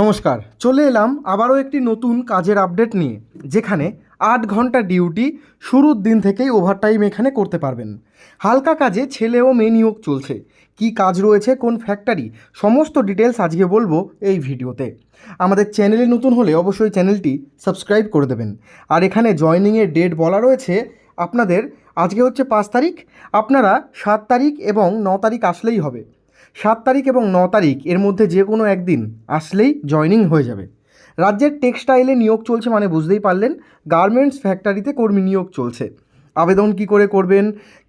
নমস্কার, চলে এলাম আবারও একটি নতুন কাজের আপডেট নিয়ে, যেখানে ৮ ঘন্টা ডিউটি শুরুর দিন থেকেই ওভারটাইম এখানে করতে পারবেন। হালকা কাজে ছেলে ও মেয়ে নিয়োগ চলছে। কি কাজ রয়েছে, কোন ফ্যাক্টরি, সমস্ত ডিটেলস আজকে বলবো এই ভিডিওতে। আমাদের চ্যানেলে নতুন হলে অবশ্যই চ্যানেলটি সাবস্ক্রাইব করে দেবেন। আর এখানে জয়েনিংয়ের ডেট বলা রয়েছে আপনাদের। আজকে হচ্ছে ৫ তারিখ, আপনারা ৭ তারিখ এবং ৯ তারিখ আসলেই হবে। ৭ তারিখ এবং ৯ তারিখ এর মধ্যে যে কোনো একদিন আসলেই জয়েনিং হয়ে যাবে। রাজ্যের টেক্সটাইলে নিয়োগ চলছে, মানে বুঝতেই পারলেন, গার্মেন্টস ফ্যাক্টরিতে কর্মী নিয়োগ চলছে। আবেদন কি করে করবেন,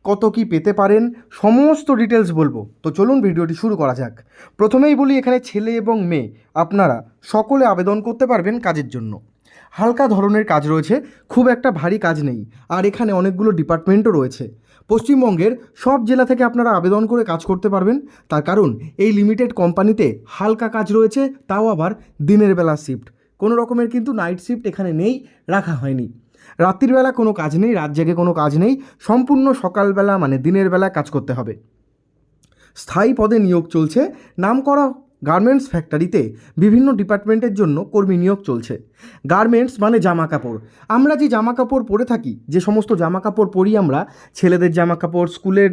কত কি পেতে পারেন, সমস্ত ডিটেলস বলবো। তো চলুন ভিডিওটি শুরু করা যাক। প্রথমেই বলি, এখানে ছেলে এবং মেয়ে আপনারা সকলে আবেদন করতে পারবেন কাজের জন্য। হালকা ধরনের কাজ রয়েছে, খুব একটা ভারী কাজ নেই। আর এখানে অনেকগুলো ডিপার্টমেন্টও রয়েছে। পশ্চিমবঙ্গের সব জেলা থেকে আপনারা আবেদন করে কাজ করতে পারবেন। তার কারণ এই লিমিটেড কোম্পানিতে হালকা কাজ রয়েছে, তাও আবার দিনের বেলা শিফট। কোনো রকমের কিন্তু নাইট শিফট এখানে নেই, রাখা হয়নি। রাত্রির বেলা কোনো কাজ নেই, রাত জেগে কোনো কাজ নেই, সম্পূর্ণ সকালবেলা মানে দিনের বেলা কাজ করতে হবে। স্থায়ী পদে নিয়োগ চলছে। নামকরা গার্মেন্টস ফ্যাক্টরিতে বিভিন্ন ডিপার্টমেন্টের জন্য কর্মী নিয়োগ চলছে। গার্মেন্টস মানে জামা কাপড়। আমরা যে জামা কাপড় পরে থাকি, যে সমস্ত জামা কাপড় পরি আমরা, ছেলেদের জামা কাপড়, স্কুলের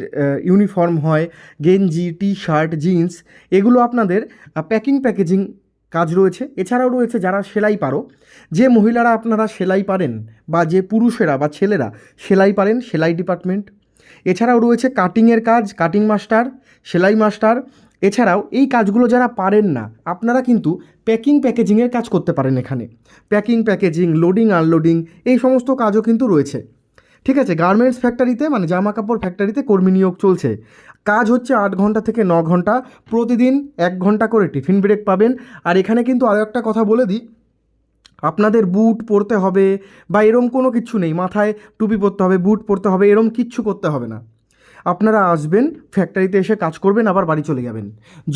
ইউনিফর্ম হয়, গেঞ্জি, টি শার্ট, জিন্স, এগুলো আপনাদের প্যাকেজিং কাজ রয়েছে। এছাড়াও রয়েছে যারা সেলাই পারো, যে মহিলারা আপনারা সেলাই পারেন বা যে পুরুষেরা বা ছেলেরা সেলাই পারেন, সেলাই ডিপার্টমেন্ট। এছাড়াও রয়েছে কাটিংয়ের কাজ, কাটিং মাস্টার, সেলাই মাস্টার। এছাড়াও এই কাজগুলো যারা পারেন না, আপনারা কিন্তু প্যাকেজিংয়ের কাজ করতে পারেন এখানে। প্যাকেজিং, লোডিং আনলোডিং, এই সমস্ত কাজও কিন্তু রয়েছে। ঠিক আছে, গার্মেন্টস ফ্যাক্টরিতে মানে জামা কাপড় ফ্যাক্টরিতে কর্মী নিয়োগ চলছে। কাজ হচ্ছে ৮ ঘন্টা থেকে ৯ ঘন্টা, প্রতিদিন ১ ঘন্টা করে টিফিন ব্রেক পাবেন। আর এখানে কিন্তু আরও একটা কথা বলে দিই, আপনাদের বুট পরতে হবে বা এরম কোনো কিচ্ছু নেই, মাথায় টুপি পরতে হবে, বুট পরতে হবে, এরম কিচ্ছু করতে হবে না। আপনারা আসবেন, ফ্যাক্টরিতে এসে কাজ করবেন, আবার বাড়ি চলে যাবেন।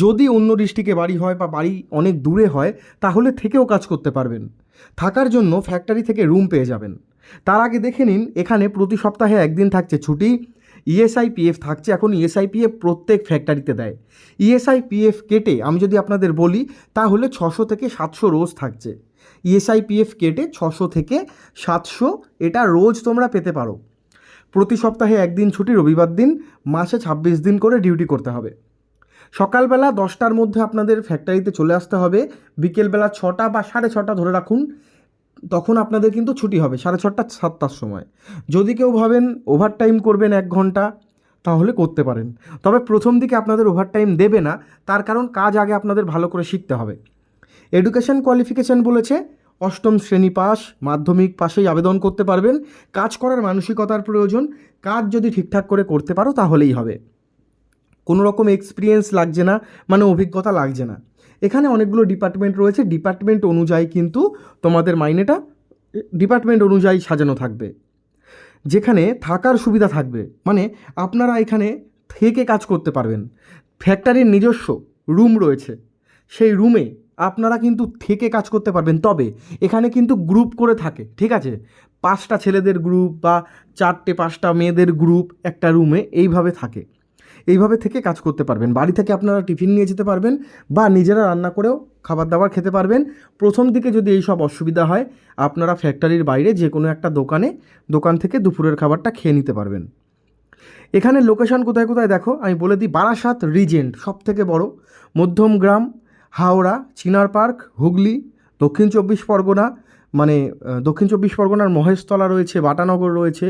যদি অন্য ডিস্ট্রিক্টে বাড়ি হয় বা বাড়ি অনেক দূরে হয়, তাহলে থেকেও কাজ করতে পারবেন। থাকার জন্য ফ্যাক্টরি থেকে রুম পেয়ে যাবেন। তার আগে দেখে নিন, এখানে প্রতি সপ্তাহে একদিন থাকছে ছুটি। ইএসআইপিএফ থাকছে। এখন ইএসআইপিএফ প্রত্যেক ফ্যাক্টরিতে দেয়। ইএসআইপিএফ কেটে আমি যদি আপনাদের বলি, তাহলে ৬০০ থেকে ৭০০ রোজ থাকছে। ইএসআইপিএফ কেটে ৬০০ থেকে ৭০০ এটা রোজ তোমরা পেতে পারো। প্রতি সপ্তাহে একদিন ছুটি, রবিবার দিন। মাসে ২৬ দিন করে ডিউটি করতে হবে। সকালবেলা ১০টার মধ্যে আপনাদের ফ্যাক্টরিতে চলে আসতে হবে। বিকেলবেলা ৬টা বা ৬:৩০ ধরে রাখুন, তখন আপনাদের কিন্তু ছুটি হবে ৬:৩০ ৭টার সময়। যদি কেউ ভাবেন ওভারটাইম করবেন ১ ঘন্টা, তাহলে করতে পারেন। তবে প্রথম দিকে আপনাদের ওভারটাইম দেবে না, তার কারণ কাজ আগে আপনাদের ভালো করে শিখতে হবে। এডুকেশন কোয়ালিফিকেশান বলেছে ৮ম শ্রেণী পাস, মাধ্যমিক পাশেই আবেদন করতে পারবেন। কাজ করার মানসিকতার প্রয়োজন। কাজ যদি ঠিকঠাক করে করতে পারো তাহলেই হবে। কোনো রকম এক্সপিরিয়েন্স লাগছে না, মানে অভিজ্ঞতা লাগছে না। এখানে অনেকগুলো ডিপার্টমেন্ট রয়েছে, ডিপার্টমেন্ট অনুযায়ী কিন্তু তোমাদের মাইনেটা ডিপার্টমেন্ট অনুযায়ী সাজানো থাকবে। যেখানে থাকার সুবিধা থাকবে, মানে আপনারা এখানে থেকে কাজ করতে পারবেন। ফ্যাক্টরির নিজস্ব রুম রয়েছে, সেই রুমে আপনারা কিন্তু থেকে কাজ করতে পারবেন। তবে এখানে কিন্তু গ্রুপ করে থাকে, ঠিক আছে? ৫টা ছেলেদের গ্রুপ বা ৪টে ৫টা মেয়েদের গ্রুপ একটা রুমে এইভাবে থাকে। এইভাবে থেকে কাজ করতে পারবেন। বাড়ি থেকে আপনারা টিফিন নিয়ে যেতে পারবেন বা নিজেরা রান্না করেও খাবার দাবার খেতে পারবেন। প্রথম দিকে যদি এই সব অসুবিধা হয়, আপনারা ফ্যাক্টরির বাইরে যে কোনো একটা দোকান থেকে দুপুরের খাবারটা খেয়ে নিতে পারবেন। এখানে লোকেশন কোথায় কোথায় দেখো, আমি বলে দিই। বারাসাত রিজেন্ট সবথেকে বড়, মধ্যমগ্রাম, হাওড়া, চিনার পার্ক, হুগলি, দক্ষিণ চব্বিশ পরগনা, মানে দক্ষিণ চব্বিশ পরগনার মহেশতলা রয়েছে, বাটানগর রয়েছে,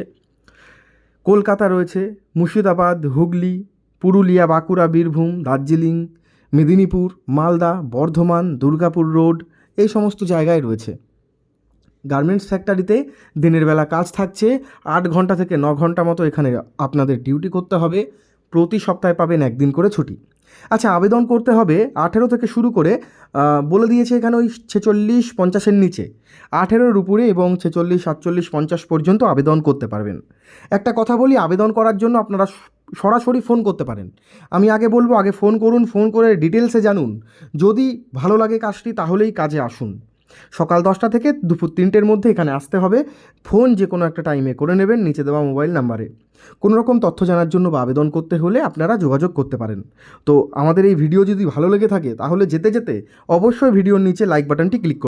কলকাতা রয়েছে, মুর্শিদাবাদ, হুগলি, পুরুলিয়া, বাঁকুড়া, বীরভূম, দার্জিলিং, মেদিনীপুর, মালদা, বর্ধমান, দুর্গাপুর রোড, এই সমস্ত জায়গায় রয়েছে। গার্মেন্টস ফ্যাক্টরিতে দিনের বেলা কাজ থাকছে। ৮ ঘন্টা থেকে ৯ ঘন্টা মতো এখানে আপনাদের ডিউটি করতে হবে। প্রতি সপ্তাহে পাবেন একদিন করে ছুটি। আচ্ছা, আবেদন করতে হবে ১৮ থেকে শুরু করে বলে দিয়েছে এখানে ওই ৪৬-৫০-এর নিচে, ১৮-এর উপরে এবং ৪৬-৪৭-৫০ পর্যন্ত আবেদন করতে পারবেন। একটা কথা বলি, আবেদন করার জন্য আপনারা সরাসরি ফোন করতে পারেন। আমি আগে বলবো, আগে ফোন করুন, ফোন করে ডিটেলসে জানুন। যদি ভালো লাগে কাজটি, তাহলেই কাজে আসুন। সকাল 10টা থেকে দুপুর 3টের মধ্যে এখানে আসতে হবে। ফোন যে কোনো একটা টাইমে করে নেবেন নিচে দেওয়া মোবাইল নাম্বারে। কোনো রকম তথ্য জানার জন্য বা আবেদন করতে হলে আপনারা যোগাযোগ করতে পারেন। তো আমাদের এই ভিডিও যদি ভালো লেগে থাকে তাহলে যেতে যেতে অবশ্যই ভিডিওর নিচে লাইক বাটনটি ক্লিক করুন।